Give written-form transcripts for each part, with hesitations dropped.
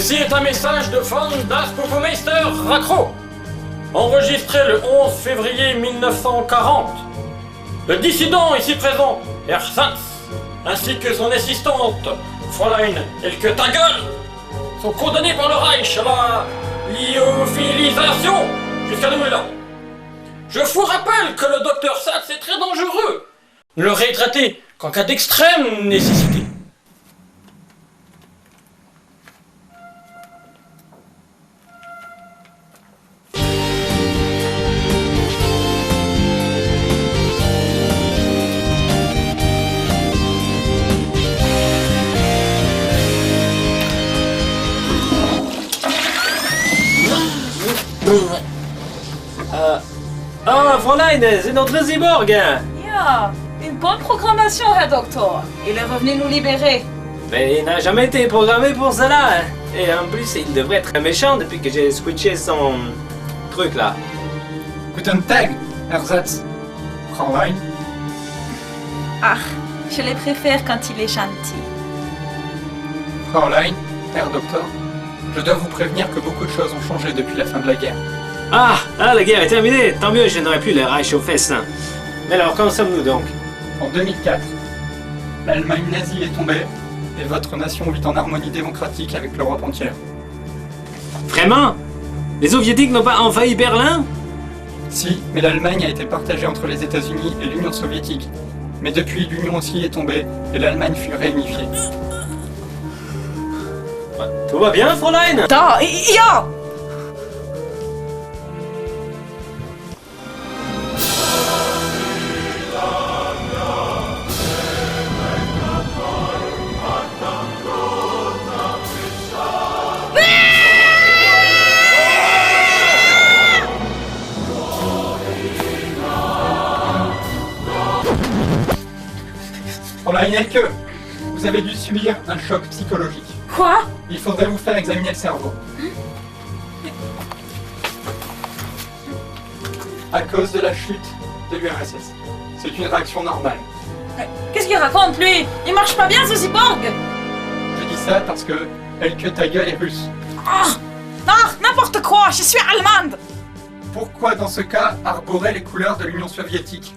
Ceci est un message de Von das Puppemeister Rakro, enregistré le 11 février 1940. Le dissident ici présent, Herr Sanz, ainsi que son assistante, Fräulein Elke Tagel, sont condamnés par le Reich à la lyophilisation jusqu'à nouvel ordre. Je vous rappelle que le docteur Satz est très dangereux. Ne le rétraitez qu'en cas d'extrême nécessité. Fräulein, c'est notre cyborg. Ja, une bonne programmation, Herr Doktor. Il est revenu nous libérer. Mais il n'a jamais été programmé pour cela. Et en plus, il devrait être méchant depuis que j'ai switché son truc là. Guten Tag, Herr Satz. Fräulein. Ah, je les préfère quand il est gentil. Fräulein, Herr Docteur. Je dois vous prévenir que beaucoup de choses ont changé depuis la fin de la guerre. La guerre est terminée. Tant mieux, je n'aurai plus le Reich aux fesses. Mais alors, quand sommes-nous donc? En 2004, l'Allemagne nazie est tombée et votre nation vit en harmonie démocratique avec l'Europe entière. Vraiment? Les Soviétiques n'ont pas envahi Berlin? Si, mais l'Allemagne a été partagée entre les États-Unis et l'Union soviétique. Mais depuis, l'Union aussi est tombée et l'Allemagne fut réunifiée. Tout va bien, Fräulein? Da, ja! Fräulein Elke, vous avez dû subir un choc psychologique. Quoi? Il faudrait vous faire examiner le cerveau. À cause de la chute de l'URSS. C'est une réaction normale. Qu'est-ce qu'il raconte, lui? Il marche pas bien, ce cyborg! Je dis ça parce que Elke Tagel est russe. Ah! Ah, n'importe quoi! Je suis allemande! Pourquoi dans ce cas arborer les couleurs de l'Union soviétique?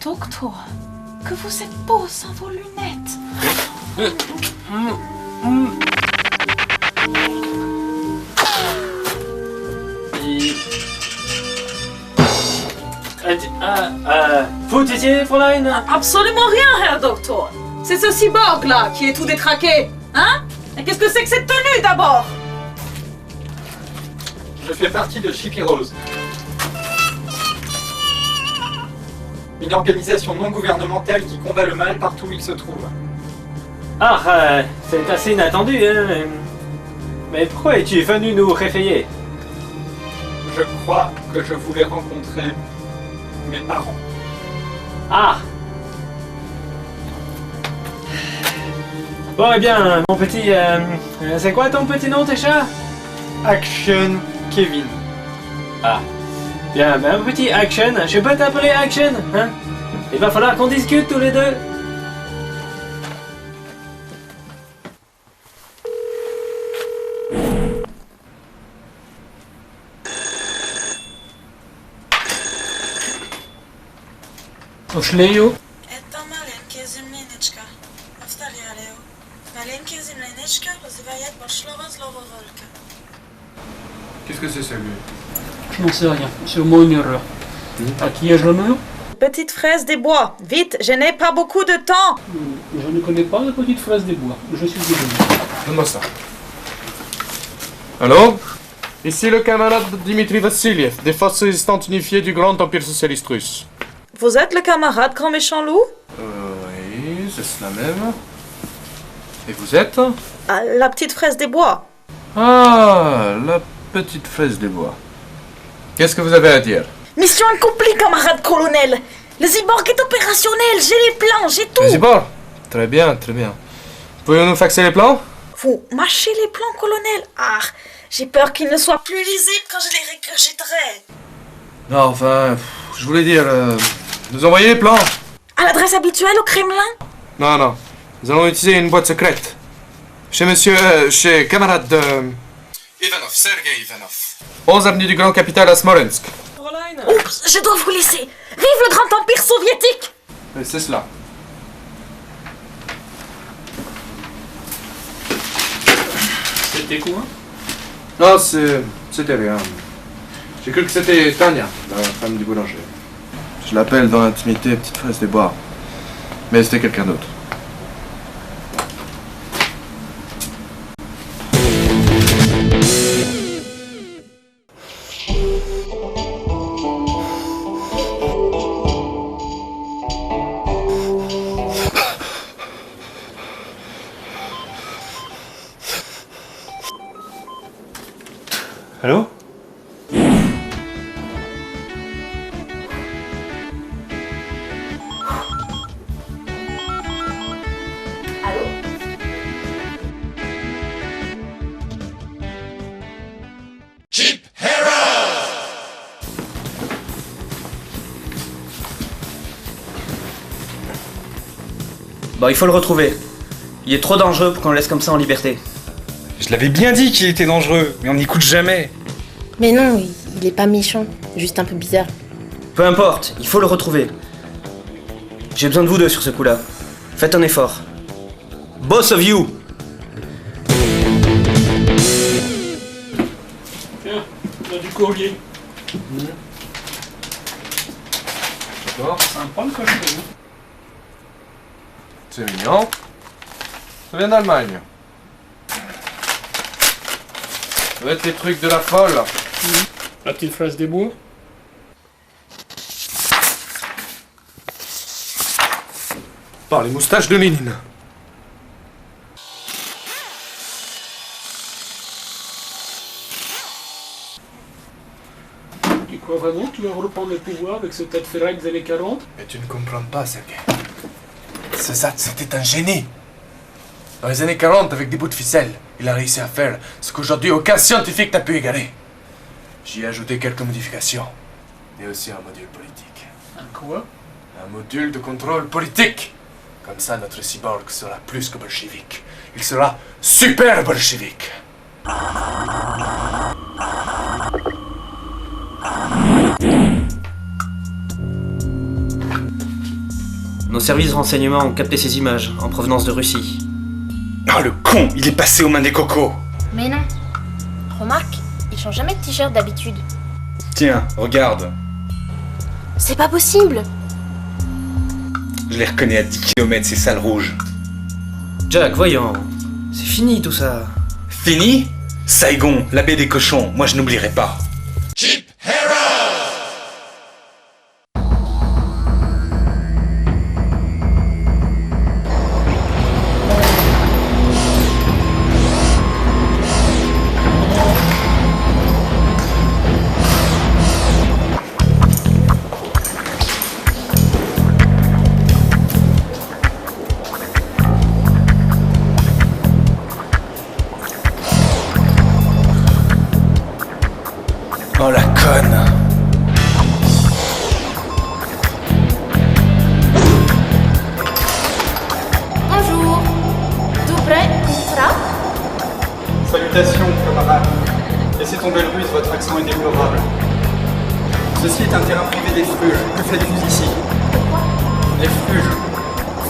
Docteur, que vous êtes beau sans vos lunettes. Vous disiez, Fräulein? Absolument rien, Herr Doktor. C'est ce cyborg-là qui est tout détraqué. Hein? Et qu'est-ce que c'est que cette tenue, d'abord? Je fais partie de Chippy Rose. Une organisation non gouvernementale qui combat le mal partout où il se trouve. C'est assez inattendu, hein. Mais pourquoi es-tu venu nous réveiller? Je crois que je voulais rencontrer mes parents. Bon, eh bien, mon petit... c'est quoi ton petit nom, Técha? Action Kevin. Bien, un petit Action. Je peux t'appeler Action, hein? Il va falloir qu'on discute tous les deux. Ośleju? Это маленькая земляничка. Повторяю. Маленькая земляничка вызывает большого злого волка. Qu'est-ce que c'est ça, lui? Je n'en sais rien, sûrement une erreur. À qui ai-je l'honneur? Petite fraise des bois. Vite, je n'ai pas beaucoup de temps. Je ne connais pas la petite fraise des bois. Je suis désolé. Donne-moi ça. Allô? Ici le camarade Dimitri Vassiliev, des forces résistantes unifiées du Grand Empire Socialiste Russe. Vous êtes le camarade Grand Méchant Loup? Oui, c'est cela même. Et vous êtes? Ah, la petite fraise des bois. Ah, la petite fraise des bois. Qu'est-ce que vous avez à dire? Mission accomplie, camarade colonel. Le cyborg est opérationnel. J'ai les plans, j'ai tout. Vas-y, bon. Très bien, très bien. Pouvez-vous nous faxer les plans? Vous mâchez les plans, colonel. Ah, j'ai peur qu'ils ne soient plus lisibles quand je les regurgiterai. Non, enfin, je voulais dire, nous envoyer les plans. À l'adresse habituelle au Kremlin? Non, non. Nous allons utiliser une boîte secrète. Chez monsieur... chez camarade de... Ivanov, Sergei Ivanov. 11 avenue du Grand Capital à Smolensk. Caroline. Oups, je dois vous laisser. Vive le grand empire soviétique! Oui, c'est cela. C'était quoi? Non, c'était rien. J'ai cru que c'était Tania, la femme du boulanger. Je l'appelle dans l'intimité petite fraise des bois. Mais c'était quelqu'un d'autre. Allô? Bon, il faut le retrouver. Il est trop dangereux pour qu'on le laisse comme ça en liberté. Je l'avais bien dit qu'il était dangereux, mais on n'écoute jamais. Mais non, il est pas méchant, juste un peu bizarre. Peu importe, il faut le retrouver. J'ai besoin de vous deux sur ce coup-là. Faites un effort. Both of you! Tiens, on a du courrier. Sympa le colis. C'est mignon. Ça vient d'Allemagne. Ça doit être les trucs de la folle. La petite fraise des bois. Par les moustaches de Lénine. Tu crois vraiment que tu vas reprendre le pouvoir avec ce tas de ferraille des années 40? Mais tu ne comprends pas, Sergei. César, c'était un génie. Dans les années 40, avec des bouts de ficelle, il a réussi à faire ce qu'aujourd'hui aucun scientifique n'a pu égaler. J'y ai ajouté quelques modifications. Et aussi un module politique. Un quoi? Un module de contrôle politique. Comme ça, notre cyborg sera plus que bolchevique. Il sera super bolchevique. Nos services de renseignement ont capté ces images en provenance de Russie. Oh le con, il est passé aux mains des cocos. Mais non. Remarque, il change jamais de t-shirt d'habitude. Tiens, regarde. C'est pas possible. Je les reconnais à 10 km, ces salles rouges. Jack, voyons. C'est fini tout ça. Fini? Saigon, la baie des cochons, moi je n'oublierai pas. Oh la conne. Bonjour. Tout prêt? Ultra? Salutations, camarades. Laissez tomber le russe, votre accent est déplorable. Ceci est un terrain privé des Fruges. Que faites-vous ici? Les Fruges,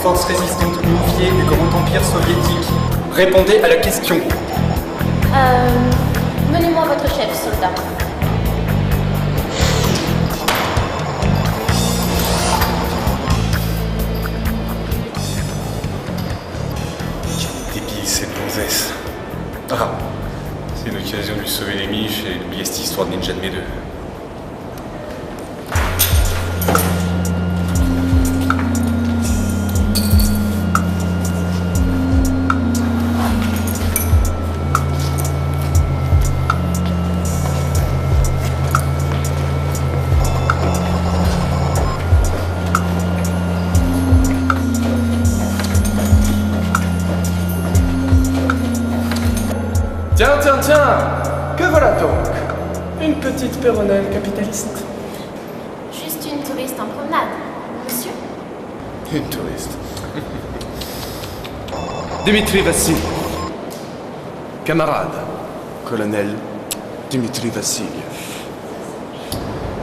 force résistante unifiée du Grand Empire soviétique. Répondez à la question. Donnez-moi votre chef, soldat. Débile, cette gonzesse. Ah, c'est une occasion de lui sauver les miches et d'oublier cette histoire de ninja de mes deux. Tiens, que voilà donc? Une petite péronnelle capitaliste. Juste une touriste en promenade. Monsieur? Une touriste. Dimitri Vassiliev. Camarade. Colonel Dimitri Vassiliev.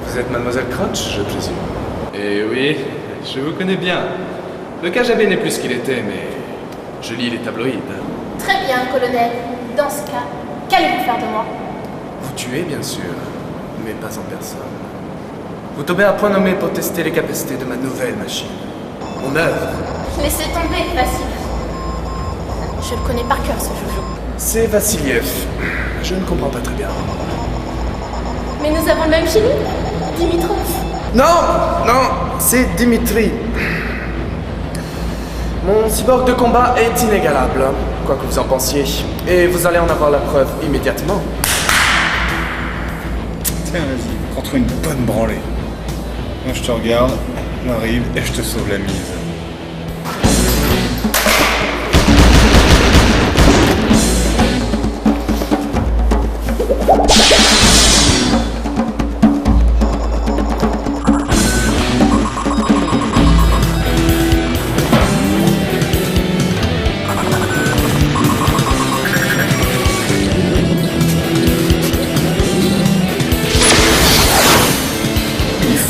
Vous êtes Mademoiselle Crotch, je présume? Eh oui, je vous connais bien. Le KGB n'est plus ce qu'il était, mais je lis les tabloïds. Très bien, colonel. Dans ce cas, qu'allez-vous faire de moi? Vous tuez, bien sûr, mais pas en personne. Vous tombez à point nommé pour tester les capacités de ma nouvelle machine. Mon œuvre. Laissez tomber, Vassiliev. Je le connais par cœur, ce joujou. C'est Vassiliev. Je ne comprends pas très bien. Mais nous avons le même chimie, Dimitrov. Non, c'est Dimitri. Mon cyborg de combat est inégalable, quoi que vous en pensiez. Et vous allez en avoir la preuve immédiatement. Tiens, vas-y, prends-toi une bonne branlée. Moi, je te regarde, j'arrive et je te sauve la mise.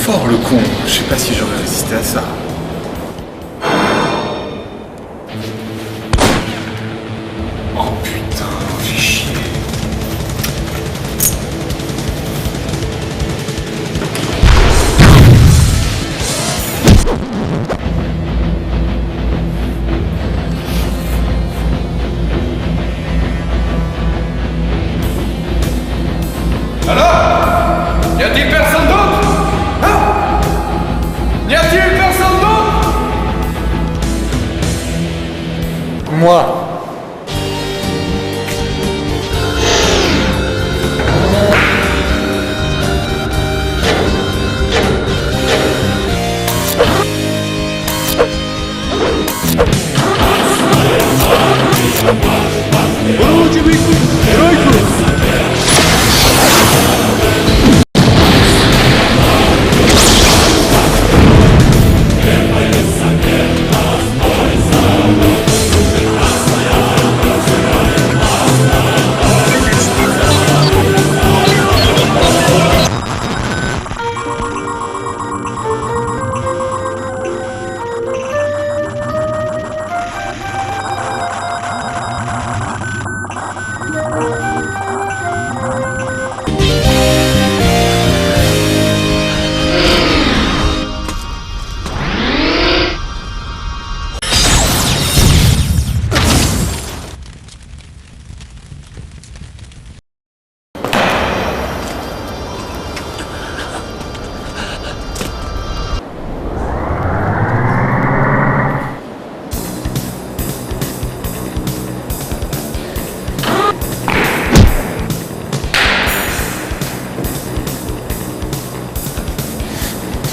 Fort le con, je sais pas si j'aurais résisté à ça. Oh putain, fais chier. Alors? Y a-t-il personne d'autre? Y a-t-il personne d'autre? Moi.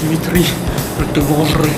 Dimitri, je te vengerai.